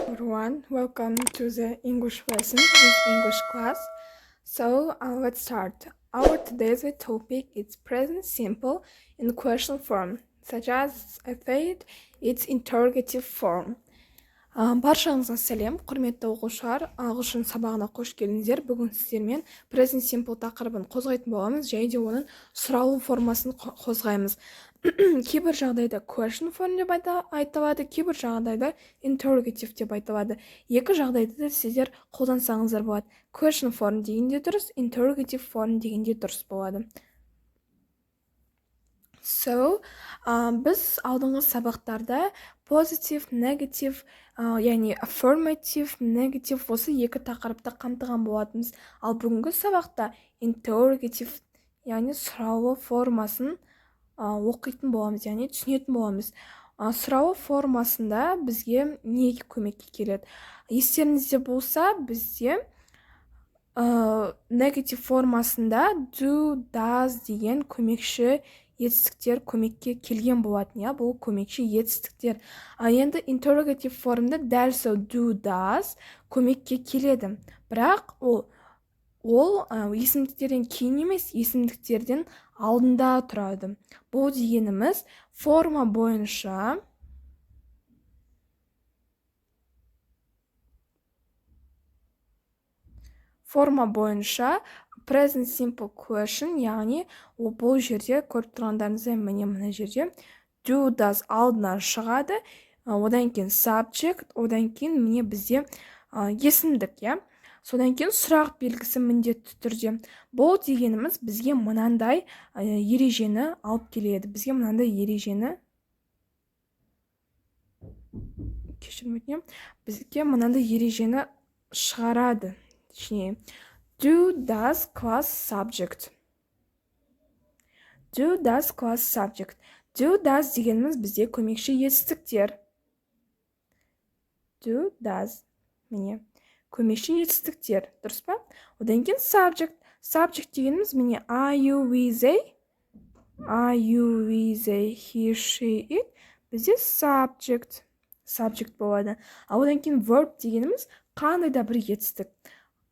everyone, welcome to the English lesson with English class. So let's start. Our today's topic is present simple in question form, such as I said, it's interrogative form. Баршаңызға сәлем, құрметті оқушылар, ағылшын сабағына қош келдіңіздер. Бүгін сіздермен present simple тақырыбын қозғайтын боламыз, және де оның сұраулы формасын қозғаймыз. Кейбір жағдайда question form деп айтылады, кейбір жағдайда interrogative деп айтылады. Екі жағдайда да сіздер қолдансаңыздар болады. Question form дегенде дұрыс, interrogative form дегенде дұрыс болады. So, біз алдыңғы сабақтарда positive, negative, яғни affirmative, negative осы екі тақырыпты қамтыған болатынбыз. Ал бүгінгі сабақта interrogative, яғни сұраулы формасын оқитын боламыз, яғни түсінетін боламыз. Сұраулы формасында бізге не көмекке келеді? Естеріңізде болса, бізде negative формасында do, does деген көмекші етістіктер көмекке келген болатын, бұл көмекші етістіктер. Енді interrogative формда дәл сол do, does көмекке келеді. Бірақ ол есімдіктерден кейін емес, есімдіктерден алдында тұрады. Бұл дегеніміз форма бойынша present simple question, яғни бұл жерде көріп тұрғандарыңыздай мына жерде do, does алдына шығады, одан кейін subject, одан кейін міне бізде есімдік, содан кейін сұрақ белгісі міндетті түрде. Бұл дегеніміз бізге мынандай ережені алып келеді. Бізге мынандай ережені шығарады. Do, does, class, subject. Do, does, class, subject. Do, does дегеніміз бізде көмекші етістіктер. Do, does. Міне, көмекші етістіктер. Дұрыс па? Одан кейін subject. Subject дегеніміз міне are you, we, they. Are you, we, they, he, she, it. Бізде subject. Subject болады. Одан кейін verb дегеніміз қандай да бір етістік.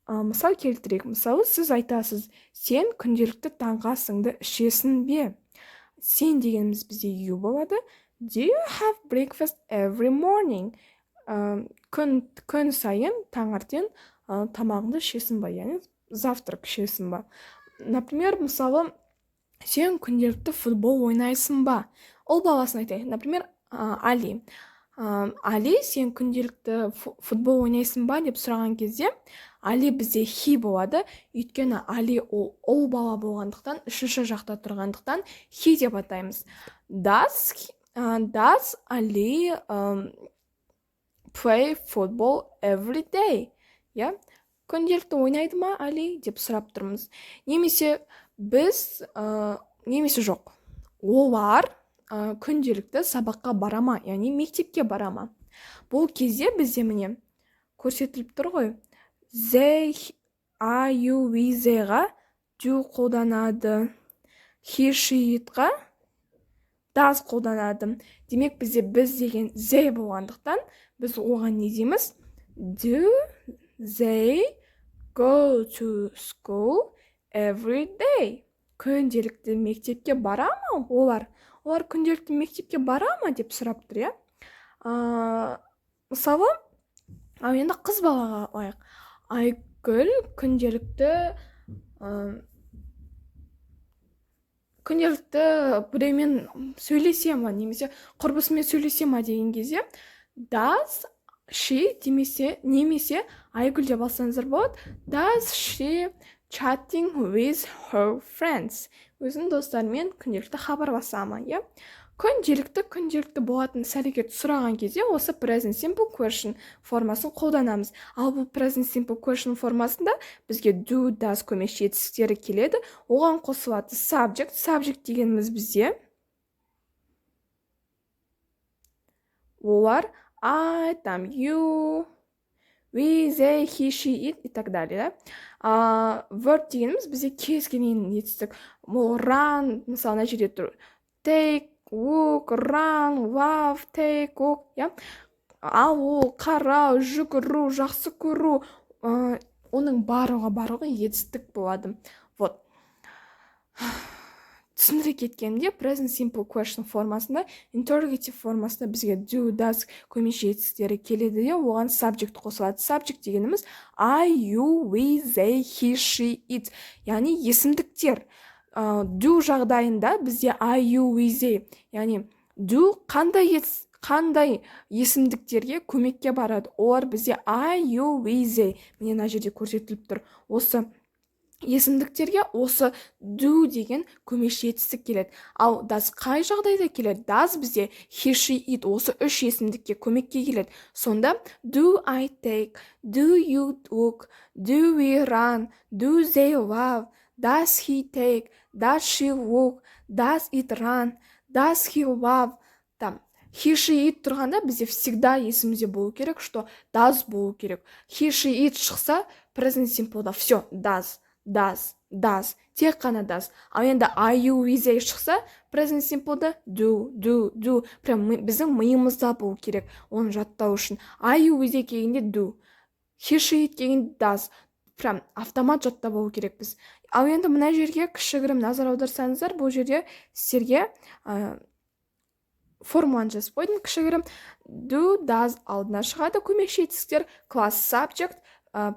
Мысал келтірейік. Мысалы, сіз айтасыз, сен күнделікті таңғы асыңды ішесің бе? Сен дегеніміз бізде you болады. Do you have breakfast every morning? Күн сайын таңертең тамағыңды ішесің ба? Яғни завтрак ішесің ба? Например, мысалы, сен күнделікті футбол ойнайсың ба? Ол баласын айтайық. Например, Али. Али, сен күнделікті футбол ойнайсың ба деп сұраған кезде, Али бізде he болады. Өйткені Али ол бала болғандықтан, үшінші жақта тұрғандықтан he деп атаймыз. Does Али play football every day? Күнделікті ойнайды ма Али деп сұрап тұрмыз. Немесе жоқ. Олар күнделікті сабаққа барама, яғни мектепке барама. Бұл кезде бізде міне көрсетіліп тұр ғой. They, are you, we, theyға do қолданады. He, she, itға does қолданады. Демек бізде біз деген they болғандықтан, біз оған не дейміз? Do they go to school every day? Күнделікті мектепке бара ма олар? Олар күнделікті мектепке бара ма деп сұрап тұр, Мысалы, енді қыз балаға алайық. Айгүл күнделікті біреумен сөйлесе ма, немесе құрбысымен сөйлесе ма деген кезде does she немесе Айгүл деп алсаңыздар болады. Does she chatting with her friends? Өзінің достарымен күнделікті хабарласа ма, Күнделікті болатын іс-әрекет сұраған кезде осы present simple question формасын қолданамыз. Ал бұл present simple question формасында бізге do, does көмекші етістіктері келеді. Оған қосылады subject. Subject дегеніміз бізде олар I, you, we, they, he, she, it и так далее. Verb дегеніміз бізде кез келген етістік. Run, мысалы, мына жерде тұр. Take, walk, run, love, take, walk, алу, қарау, жүгіру, жақсы көру, оның барлығы етістік болады. Вот. Түсіндіре кеткенде present simple question формасында, interrogative формасында бізге do, does көмеші етістіктері келеді де, оған subject қосылады. Subject дегеніміз I, you, we, they, he, she, it. Яғни есімдіктер. Do жағдайында бізде I, you, we, they. Яғни do қандай есімдіктерге көмекке барады? Олар бізде I, you, we, they. Міне мына жерде көрсетіліп тұр. Осы есімдіктерге осы do деген көмеші етістік келеді. Ал does қай жағдайда келеді? Does бізде he, she, it осы үш есімдікке көмекке келеді. Сонда do I take, do you look, do we run, do they love, does he take, does she look, does it run, does he love. Там he, she, it тұрғанда бізде всегда есімізде болу керек, что does болу керек. He, she, it шықса present simple'да все does, тек қана does. Ал енді I, you, we, they шықса present simple'да do. Прям біздің миымызда болу керек оны жаттау үшін. I, you, we, they келгенде do. He, she, it келгенде does. Прям автомат жаттап болу керек біз. Ал енді мына жерге кішігірім назар аударсаңыздар, бұл жерде сіздерге формуланы жазып қойдым кішігірім. Do, does алдына шығады көмекші етістіктер, class subject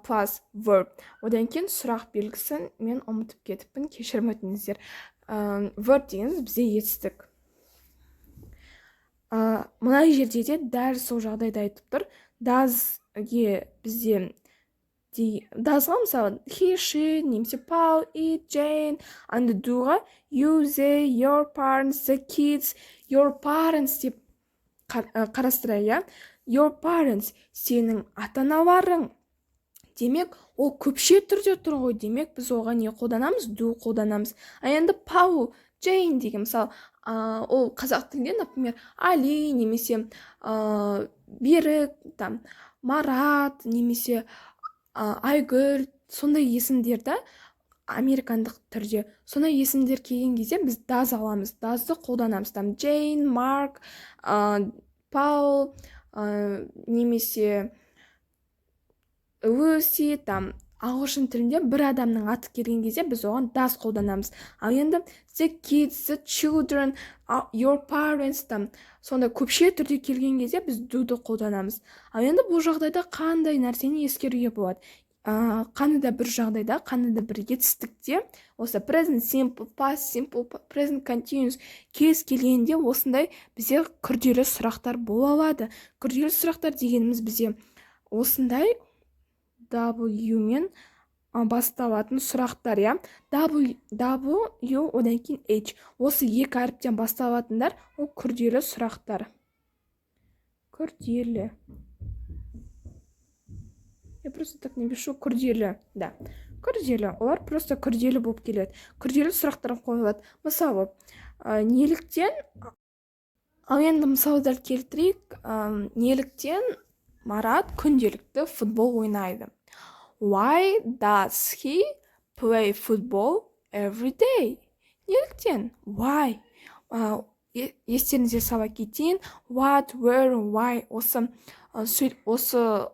plus verb. Одан кейін сұрақ белгісін мен ұмытып кетіппін, кешірім өтіңіздер. Verb дегеніміз бізде етістік. Мына жерде де дәл сол жағдайда айтып тұр. Does'ге бізде does'ға мысалы he, she, немесе Paul, it, Jane, and do'ға you, they, your parents, the kids, your parents деп қарастырайық. Your parents сенің ата-аналарың. Демек, ол көпше түрде тұр ғой. Демек, біз оған не қолданамыз? Do қолданамыз. Енді Paul, Jane деген, мысалы, ол қазақ тілінде, например, Али, немесе Берік, там, Марат, немесе Айгүл, сондай есімдерді американдық түрде. Сондай есімдер келген кезде біз does аламыз. Does'ды қолданамыз. Там Jane, Mark, Paul, немесе Lucy, там ағылшын тілінде бір адамның аты келген кезде біз оған does қолданамыз. Ал енді the kids, the children, your parents, там сонда көпше түрде келген кезде біз do'ды қолданамыз. Ал енді бұл жағдайда қандай нәрсені ескеруге болады? Қандай бір жағдайда, қандай бір етістікте, осы present simple, past simple, present continuous кез келгенде осындай бізде күрделі сұрақтар бола алады. Күрделі сұрақтар дегеніміз бізде осындай W мен басталатын сұрақтар, я. W, одан кейін H. Осы екі әріптен басталатындар, ол күрделі сұрақтар. Күрделі. Я просто так не пишу күрделі. Да. Күрделі. Олар просто күрделі болып келеді. Күрделі сұрақтар қойылады. Мысалы, неліктен? Ал енді мысалдар келтірейік. Неліктен Марат күнделікті футбол ойнайды? Why does he play football every day? Неліктен? Why? Естеріңізге сала кетейін. What, where, why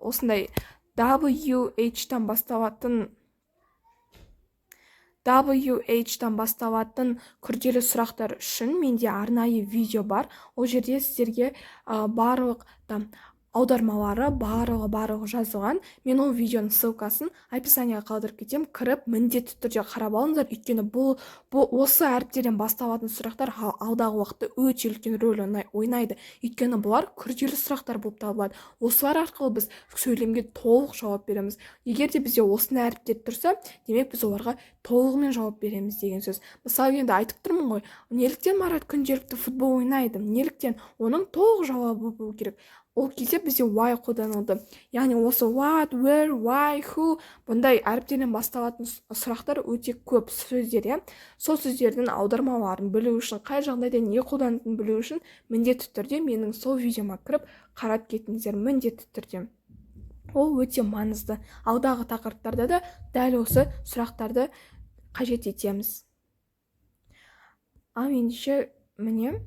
осындай WH-тан басталатын күрделі сұрақтар үшін менде арнайы видео бар. Ол жерде сіздерге барлық аудармалары барлығы жазылған. Мен ол видеоның ссылкасын описанияға қалдырып кетем. Кіріп, міндетті түрде қарап алыңыздар. Өйткені бұл осы әріптерден басталатын сұрақтар алдағы уақытта өте үлкен рөл ойнайды. Өйткені бұлар күрделі сұрақтар болып табылады. Осылар арқылы біз сөйлемге толық жауап береміз. Егер де бізде осындай әріптер тұрса, демек біз оларға толығымен жауап береміз деген сөз. Мысалы, енді айтып тұрмын ғой, неліктен Марат күнделікті футбол ойнайды? Неліктен? Оның толық жауабы болу керек. Ол кезде бізде why қолданылды. Яғни осы what, where, why, who бұндай әріптерден басталатын сұрақтар өте көп сөздер. Сол сөздердің аудармаларын білу үшін, қай жағдайда не қолданатынын білу үшін міндетті түрде менің сол видеома кіріп қарап кетіңіздер, міндетті түрде. Ол өте маңызды. Алдағы тақырыптарда да дәл осы сұрақтарды қажет етеміз. Ал ендеше міне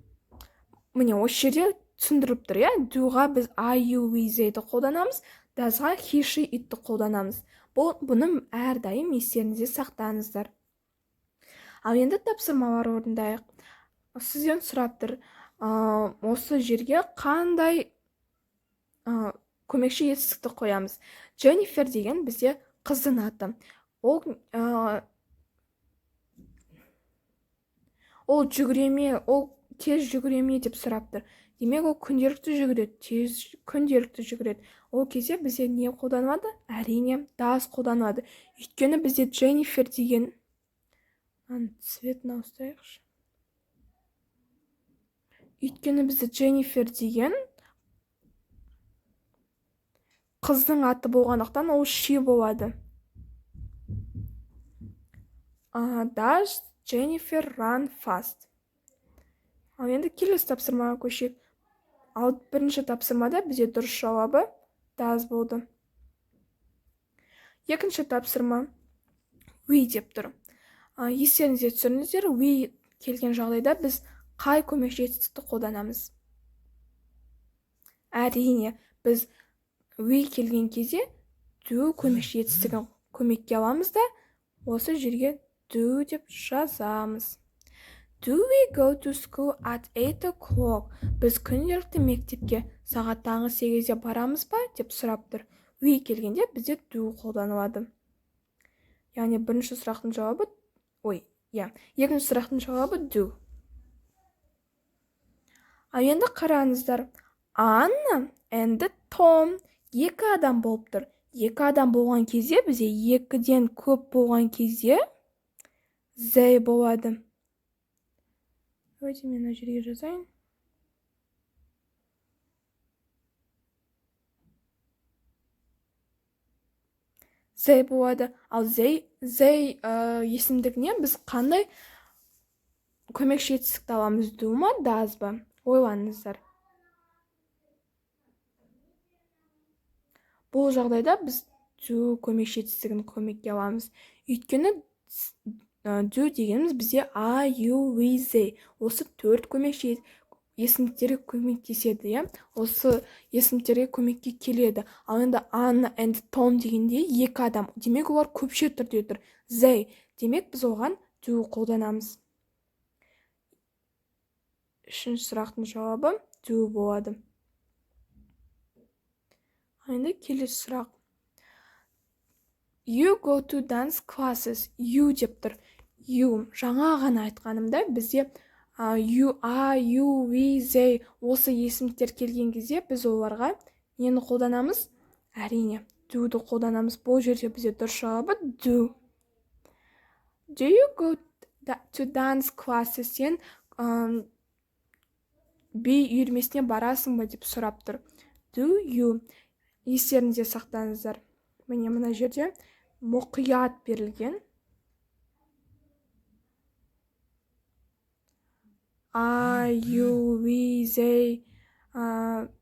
осы жерде түсіндіріп тұр, иә? Doға біз I, you, we, they'ді қолданамыз, doesға he, she, itті қолданамыз. Бұны әрдайым естеріңізде сақтаңыздар. Ал енді тапсырмалар орындайық. Сізден сұрап тұр, осы жерге қандай көмекші етістікті қоямыз? Дженнифер деген бізде қыздың аты. Ол жүгіреме, ол тез жүгіреме деп сұрап тұр. Демек, ол күнделікті жүгіреді, тез күнделікті жүгіреді. Ол кезде бізде не қолданылады? Әрине, does қолданылады. Өйткені бізде Дженнифер деген цветін ауыстырайықшы. Өйткені бізде Дженнифер деген қыздың аты болғандықтан ол she болады. Does Jennifer run fast? Ал енді келесі тапсырмаға көшейік. Ал бірінші тапсырмада бізде дұрыс жауабы does болды. Екінші тапсырма we деп тұр. Естеріңізге түсіріңіздер, we келген жағдайда біз қай көмекші етістікті қолданамыз? Әрине, біз we келген кезде do көмекші етістігін көмекке аламыз да, осы жерге do деп жазамыз. Do we go to school at 8 o'clock? Біз күнделікті мектепке сағат таңғы 8-де барамыз ба деп сұрап тұр. We келгенде бізде do қолданылады. Яғни бірінші сұрақтың жауабы екінші сұрақтың жауабы do. Ал енді қараңыздар. Анна and Tom екі адам болып тұр. Екі адам болған кезде бізде екіден көп болған кезде they болады. Давайте мен жерге жазайын. They болады. Ал they есімдігіне біз қандай көмекші етістікті аламыз? Do ма, does ба? Ойланыңыздар. Бұл жағдайда біз do көмекші етістігін көмекке аламыз. Өйткені do дегеніміз бізде I, you, we, they. Осы төрт көмекші есімдіктерге көмектеседі, осы есімдіктерге көмекке келеді. Ал енді Anna and Tom дегенде екі адам. Демек, олар көпше түрде тұр. They. Демек, біз оған do қолданамыз. Үшінші сұрақтың жауабы do болады. Енді келесі сұрақ. You go to dance classes. You деп тұр. You. Жаңа ғана айтқанымда бізде you, I, you, we, they осы есімдіктер келген кезде біз оларға нені қолданамыз? Әрине, do'ды қолданамыз. Бұл жерде бізде дұрыс жауабы do. Do you go to dance classes? Сен би үйірмесіне барасың ба деп сұрап тұр. Do you. Естеріңізде сақтаңыздар. Міне мына жерде мұқият берілген. I, you, we, they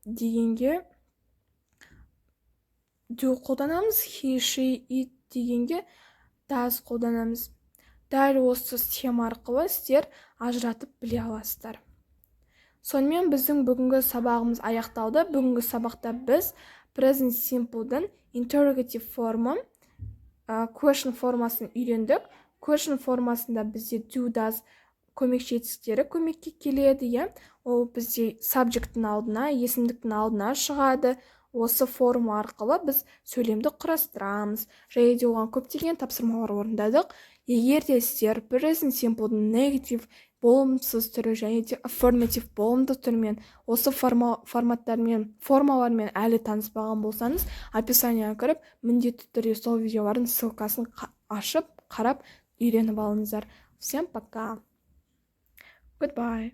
дегенге do қолданамыз. He, she, it дегенге does қолданамыз. Дәл осы схема арқылы сіздер ажыратып біле аласыздар. Сонымен біздің бүгінгі сабағымыз аяқталды. Бүгінгі сабақта біз present simple'дың interrogative формы, question формасын үйрендік. Question формасында бізде do, does көмекші етістіктері көмекке келеді, Ол бізде subject'тің алдына, есімдіктің алдына шығады. Осы форма арқылы біз сөйлемді құрастырамыз. Және де оған көптеген тапсырмалар орындадық. Егер де сіздер present simple'дың negative болымсыз түрі және де affirmative болымды түрімен осы форматтармен, формалармен әлі таныспаған болсаңыз, описанияға кіріп, міндетті түрде сол видеолардың ссылкасын ашып, қарап, үйреніп алыңыздар. Всем пока. Goodbye.